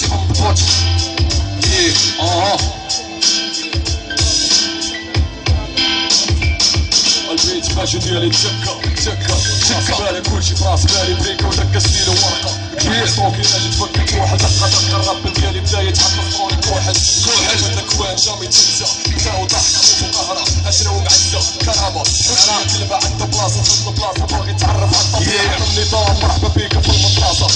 from the bottom. Yeah, البيت ماشي ديالي تكا راس بالي كلشي براس بالي بريكا ودكا سنين وورقة صوكي ناجي تفكك واحد دقة الراب ديالي بدا يتحقق فوني كوحل من الاكوان جامي تنسى بدا وضحكة وقهرة عشرة ومعزة كرامة حشرة كلمة عندها بلاصة ضد بلاصة باغي تعرف على الطبيعة النظام مرحبا بيك في المدرسة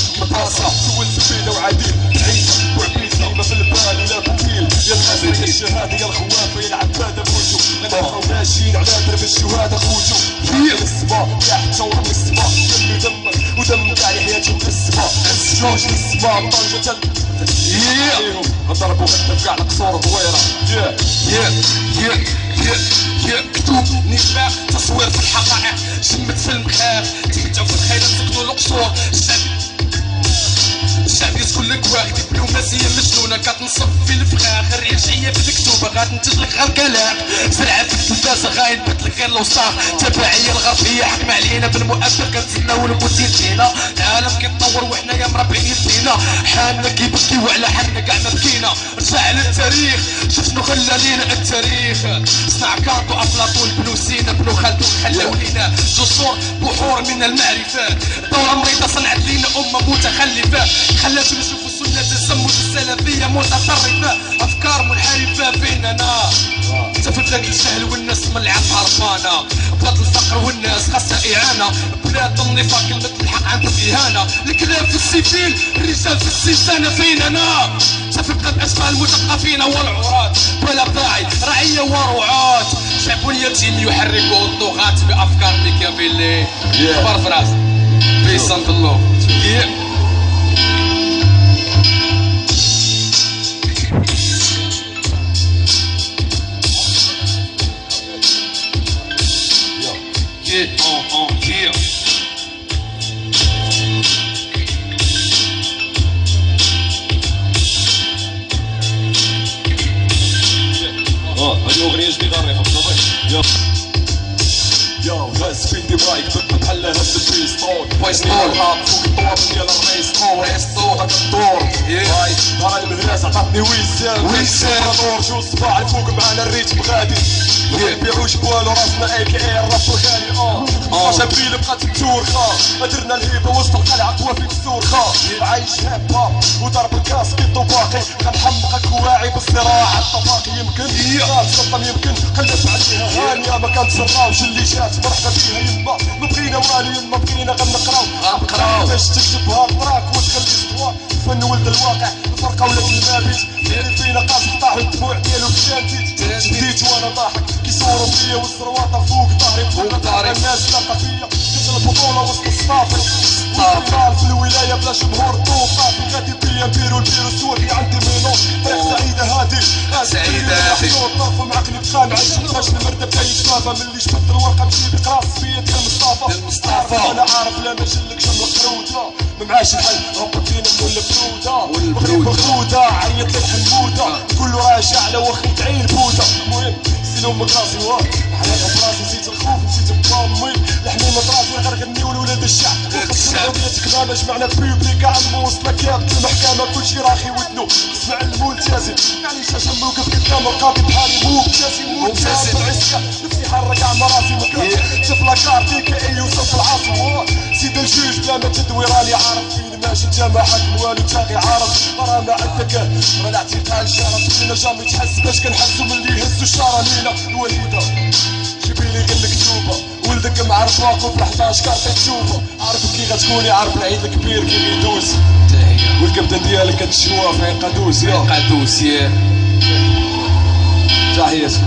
سولت فينا وعديل عيسى وعبيد ديما في البال ولا بكيل يا الغازي الشهادة يا الخوافة يا العبادة بوجو انا ماشيين على درب الشهادة خوتو من السما يا حتى ورا من السما دم ودم كاع حياتهم في السما السجوج في السما طنجة عليهم غنضربو غدا في كاع القصور طويرة مكتوب نفاق تصوير في الحقائق شمت في المخاخ تمتعوا في الخيال سكنوا القصور الشعب يسكن لك واخد دبلوماسية مجنونة كتنصب في الفخاخ الرجعية في الكتوبة غتنتج لك غير كلام سرعة في التلفازة غاينبت لك غير الوساخ التبعية الغربية حكم علينا بالمؤثر كنتسناو المدير فينا العالم كيتطور وحنايا مربعين فينا حالنا كيبكي وعلى حالنا كاع ما بكينا رجع للتاريخ شوف شنو خلى لينا التاريخ صنع كارطو افلاطون بنو سينا بنو خلدون خلاو لينا جسور بحور من المعرفات دورة مريضة صنعت لينا أمة متخلفة خلاتو نشوفو سنة الزمود السلفية متطرفة أفكار منحرفة فيننا تفت لك الجهل والناس من العاب هربانة بلاد الفقر والناس خاصها إعانة بلاد النفاق كلمة الحق عندها إهانة الكلاب في السيفيل الرجال في السيسانة فيننا تفت بلاد أشباه المثقفين والعراة بلا داعي رعية ورعاة شعب يتيم يحركوا الطغاة بأفكار ميكافيلي خبر فراس بيس اند لوف هذه أغنية جديدة ريحة بطبيعي يو غاز في يدي مايك ضد بحال هز البيستول الراب فوق الطواب ديال الريستور هاك الدور هاي نهار المدرسة عطاتني ويسان دور جو الصباح الفوق معانا الريتم غادي نبيعو جبال وراسنا اي كي اي الراب الغالي شابين بقات التورخة درنا الهيبة وسط القلعة توافيك السورخة عايش هاب هاب وضرب الكاسكيت وباقي غنحمقك واعي بالصراع الطباقي يمكن السلطة يمكن قلت عليها هانية ما كانت سراوش اللي جات مرحبا بيها يما ما بغينا والو يما بغينا غنقراو باش تكتبها الطراك وتخلي استواء فن ولد الواقع الفرقة ولات المابت اللي فينا قاسم طاح الدموع ديالو شديت وانا ضاحك كيصوروا فيا والسرواطة فوق ظهري الناس لاقا فيا كسر البطولة وسط الصافي طال في الولاية بلا جمهور طوفات غادي بيا نديرو سوافي عندي مينو طريق سعيدة هادي طرف معقلي بخان عايش باش المردة بدا يتفافى ملي جبت الورقة مشي بقرا الصفية ديال مصطفى انا عارف لا ما جلكش من القرودة ما معاش الحل هبط فينا من البرودة عيط لك حمودة كله راجع على وخي تعين البودة المهم سيلو من راسي واه حياتها براسي نسيت الخوف نسيت بامي الحميمة براسي غير غني ولولاد الشعب قضيتك ما جمعنا بيبليك عمو وصلك يا المحكمة كلشي راخي ودنو اسمع الملتزم معليش عشان نوقف قدام القاضي بحالي مبتسم بالعسكة نفسي حرك على مراسي مكان شوف لاكارتي كأي يوصف العاصمة سيد الجيش بلا ما تدوي راني عارف فين ماشي انت ما حكم والو تاغي عارف غرامة عندك راه الاعتقال شرف فينا جامي تحس باش كنحسو ملي يهزو الشارع لينا الوليدة جيبيلي غير الكتوبة ولدك معرف واقف ل 11 كارطة تشوفه عارف كي غتكوني عارف العيد الكبير كي غيدوز والكبدة ديالك كتشوها في عين قادوس يا تحياتي